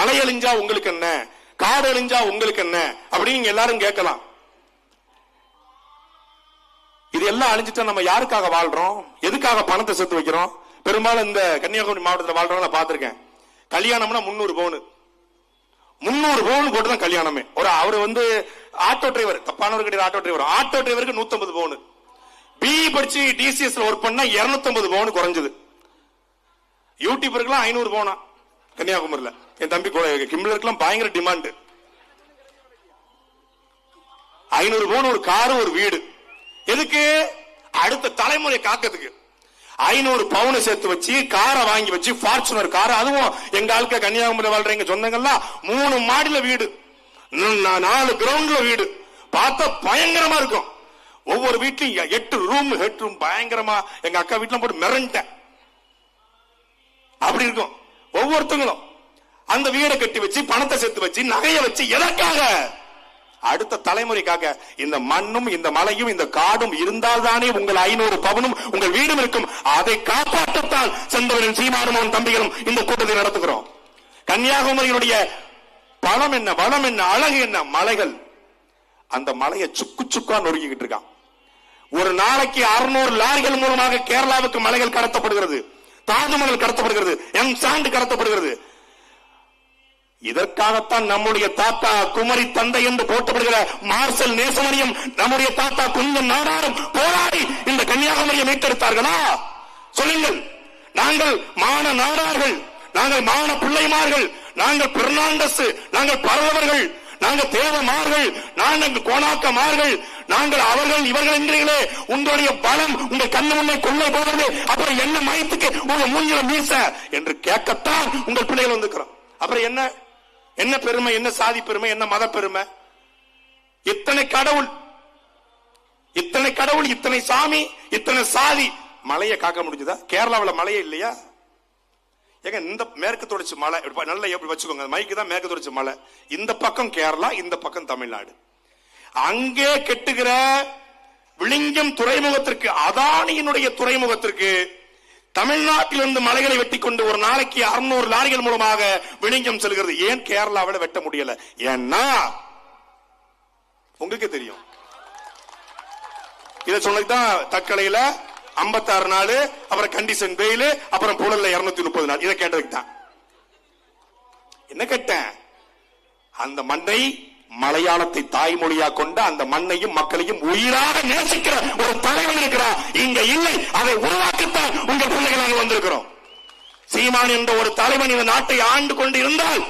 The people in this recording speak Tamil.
மலை அழிஞ்சா உங்களுக்கு என்ன, காடு அழிஞ்சா உங்களுக்கு என்ன அப்படின்னு நீங்க எல்லாரும் கேட்கலாம். இது எல்லாம் அழிஞ்சிட்டா நம்ம யாருக்காக வாழ்றோம், எதுக்காக பணத்தை சேர்த்து வைக்கிறோம்? பெரும்பாலும் இந்த கன்னியாகுமரி மாவட்டத்தில் வாழ்றவங்க நான் பார்த்திருக்கேன். கல்யாணம்னா 300 பவுன் 300 பவுன் போட்டு தான் கல்யாணமே. அவரு ஆட்டோ டிரைவர், தப்பானவர் கிடையாது, ஆட்டோ டிரைவருக்கு 150 பவுன். பிஇ படிச்சு டிசிஎஸ்ல ஒர்க் பண்ணா 250 பவுன் குறைஞ்சது. யூடியூபருக்குலாம் 500 பவுனா கன்னியாகுமரியில. என் தம்பி கிம்லருக்குலாம் பயங்கர டிமாண்ட். 500 பவுன் ஒரு காரு, ஒரு வீடு. எதுக்கு? அடுத்த தலைமுறை காக்கிறதுக்கு. 500 பவுனை சேர்த்து வச்சு காரை வாங்கி வச்சு, ஃபார்ச்சுனர் கார், அதுவும் எங்க ஆளுக்க கன்னியாகுமரி வாழ்றீங்க சொந்தங்கள்லாம் 3 மாடியில வீடு, 4 கிரவுண்ட்ல வீடு. பார்த்தா பயங்கரமா இருக்கும். ஒவ்வொரு வீட்லயும் 8 ரூம், ஹெட் ரூம், பயங்கரமா. எங்க அக்கா வீட்டுல போட்டு மிரண்டேன். அப்படி இருக்கும். ஒவ்வொருத்தங்களும் அந்த வீடை கட்டி வச்சு, பணத்தை சேர்த்து வச்சு, நகையை வச்சு, எதற்காக? அடுத்த தலைமுறைக்காக. இந்த மண்ணும் இந்த மலையும் இந்த காடும் இருந்தால் தானே உங்கள் 500 பவனும் உங்கள் வீடும் இருக்கும். அதை காப்பாற்றத்தான் செந்தவரின் சீமானும் தம்பிகளும் இந்த கூட்டத்தை நடத்துகிறோம். கன்னியாகுமரியினுடைய பலம் என்ன, வளம் என்ன, அழகு என்ன? மலைகள். அந்த மலையை சுக்கு சுக்கா நொறுக்கிட்டு இருக்கான். ஒரு நாளைக்கு 600 லாரிகள் மூலமாக கேரளாவுக்கு மலைகள் கடத்தப்படுகிறது, தாஜ்மஹல் கடத்தப்படுகிறது, எம்சாண்ட் கடத்தப்படுகிறது. இதற்காகத்தான் நம்முடைய தாத்தா குமரி தந்தை என்று போற்றப்படுகிற மார்சல் நேசமணியும் நம்முடைய தாத்தா குஞ்சன் நாடாரும் போராடி இந்த கன்னியாகுமரியை மீட்டெடுத்தார்களா? சொல்லுங்கள். நாங்கள் மான நாடார்கள், நாங்கள் மான பிள்ளைமார்கள், நாங்கள் பெர்னாண்டஸ், நாங்கள் பரவர்கள், நாங்கள் தேவமார்கள், நாங்கள் கோணாக்கமார்கள், நாங்கள் அவர்கள் இவர்கள் என்கிறீர்களே. உங்களுடைய பலம் உங்கள் கண்ணு முன்னே கொள்ளை போகிறது. அப்புறம் என்ன மயத்துக்கு உங்க மூஞ்சில மீச என்று கேட்கத்தான் உங்கள் பிள்ளைகள் வந்துக்கிறோம். அப்புறம் என்ன என்ன பெருமை, என்ன சாதி பெருமை, என்ன மத பெருமை? இத்தனை கடவுள், இத்தனை கடவுள், இத்தனை சாமி, இத்தனை சாதி, மலையை காக்க முடிஞ்சதா? கேரளாவில் மலையே இல்லையா? ஏங்க, இந்த மேற்கு தொடர்ச்சி மலை நல்லா எப்படி வச்சுக்கோங்க, மைக்கு தான் மேற்கு தொடர்ச்சி மலை. இந்த பக்கம் கேரளா, இந்த பக்கம் தமிழ்நாடு. அங்கே கெட்டுகிற விளிங்கம் துறைமுகத்திற்கு, அதானியினுடைய துறைமுகத்திற்கு தமிழ்நாட்டிலிருந்து மலைகளை வெட்டி கொண்டு ஒரு நாளைக்கு 600 லாரிகள் மூலமாக விளிங்கம் செல்கிறது. ஏன் கேரளாவில் வெட்ட முடியல? ஏன்னா உங்களுக்கு தெரியும். இதை சொன்னதுதான் தக்கலையில 56 நாள், அப்புறம் கண்டிஷன் பெயில், அப்புறம் புழல்ல 230 நாள். இதை கேட்டதுக்கு தான். என்ன கேட்டேன்? அந்த மண்ணை, மலையாளத்தை தாய்மொழியா கொண்ட அந்த மண்ணையும் மக்களையும் உயிராக நேசிக்கிற ஒரு தலைவன் இருக்கிறார். இங்க இல்லை. அதை உருவாக்கத்தான் உங்கள் பிள்ளைகளாக வந்திருக்கிறோம். சீமான் என்ற ஒரு தலைவன் இந்த நாட்டை ஆண்டு கொண்டு இருந்தால்